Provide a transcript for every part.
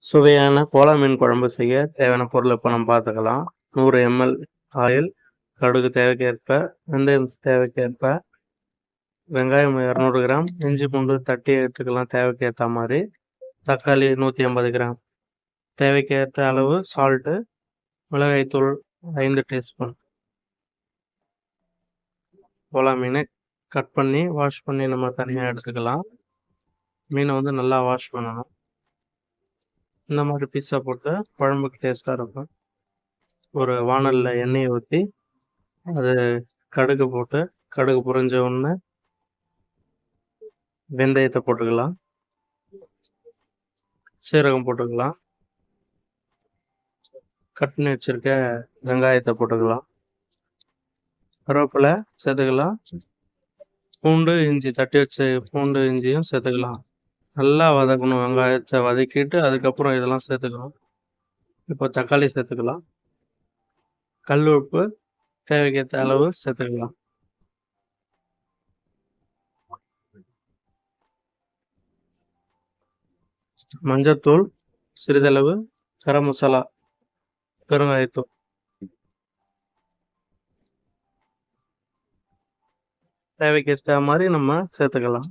சுவையான கோலா மீன் குழம்பு செய்ய தேவையான பொருள் இப்போ நம்ம பார்த்துக்கலாம். 100 ml ஆயில், கடுகு தேவைக்கேற்ப, வெந்தயம் தேவைக்கேற்ப, வெங்காயம் 200 கிராம், இஞ்சி பூண்டு தட்டி எடுத்துக்கலாம் தேவைக்கு ஏற்ற மாதிரி, தக்காளி 150 கிராம், தேவைக்கேற்ற அளவு சால்ட்டு, மிளகாய்த்தூள் 5 டீஸ்பூன். கோலா மீனை கட் பண்ணி வாஷ் பண்ணி நம்ம தனியாக எடுத்துக்கலாம். மீனை நல்லா வாஷ் பண்ணணும். இந்த மாதிரி பீஸா போட்டு குழம்புக்கு டேஸ்ட்டாக இருக்கும். ஒரு வாணலில் எண்ணெயை ஊற்றி அது கடுகு போட்டு கடுகு பொரிஞ்ச உடனே வெந்தயத்தை போட்டுக்கலாம், சீரகம் போட்டுக்கலாம், கட் பண்ணி வச்சிருக்க வெங்காயத்தை போட்டுக்கலாம், கருவேப்பிலை சேர்த்துக்கலாம், பூண்டு இஞ்சி தட்டி வச்ச பூண்டு இஞ்சியும் சேர்த்துக்கலாம். நல்லா வதக்கணும். வெங்காயத்தை வதக்கிட்டு அதுக்கப்புறம் இதெல்லாம் சேர்த்துக்கணும். இப்போ தக்காளி சேர்த்துக்கலாம், கல் உப்பு தேவைக்கேற்ற அளவு சேர்த்துக்கலாம். மஞ்சத்தூள் சிறிதளவு, கரம் மசாலா, பெருங்காயத்தூள், தேவைக்கேற்ற மாதிரி நம்ம சேர்த்துக்கலாம்.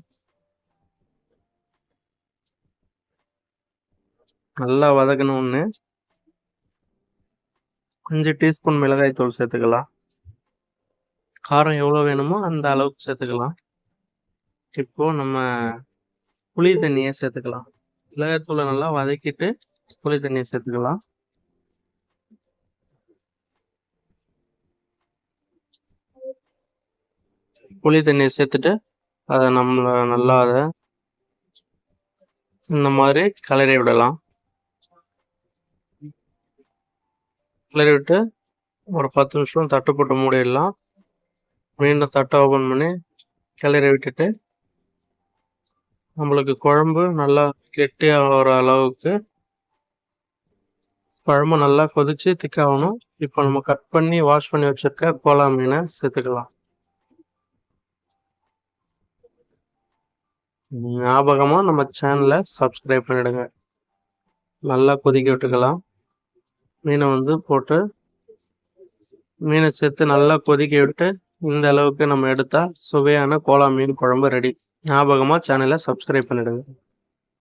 நல்லா வதக்கணும்னு 5 டீஸ்பூன் மிளகாய் தூள் சேர்த்துக்கலாம். காரம் எவ்வளோ வேணுமோ அந்த அளவுக்கு சேர்த்துக்கலாம். இப்போ நம்ம புளி தண்ணியை சேர்த்துக்கலாம். மிளகாய்த்தூளை நல்லா வதக்கிட்டு புளி தண்ணியை சேர்த்துக்கலாம். புளி தண்ணியை சேர்த்துட்டு அதை நல்லா இந்த மாதிரி கிளறி விடலாம். கிளறி விட்டு ஒரு 10 நிமிஷம் தட்டு போட்டு மூடிடலாம். மீண்டும் தட்டை ஓப்பன் பண்ணி கிளறி விட்டுட்டு நம்மளுக்கு குழம்பு நல்லா கெட்டியாக வர அளவுக்கு குழம்பு நல்லா கொதிச்சு திக்காகணும். இப்போ நம்ம கட் பண்ணி வாஷ் பண்ணி வச்சிருக்க கோலா மீனை சேர்த்துக்கலாம். ஞாபகமா நம்ம சேனலை சப்ஸ்கிரைப் பண்ணிடுங்க. நல்லா கொதிக்க விட்டுக்கலாம். மீனை போட்டு மீனை சேர்த்து நல்லா கொதிக்க விட்டு இந்த அளவுக்கு நம்ம எடுத்தா சுவையான கோலா மீன் குழம்பு ரெடி. ஞாபகமா சேனலை சப்ஸ்கிரைப் பண்ணிடுங்க.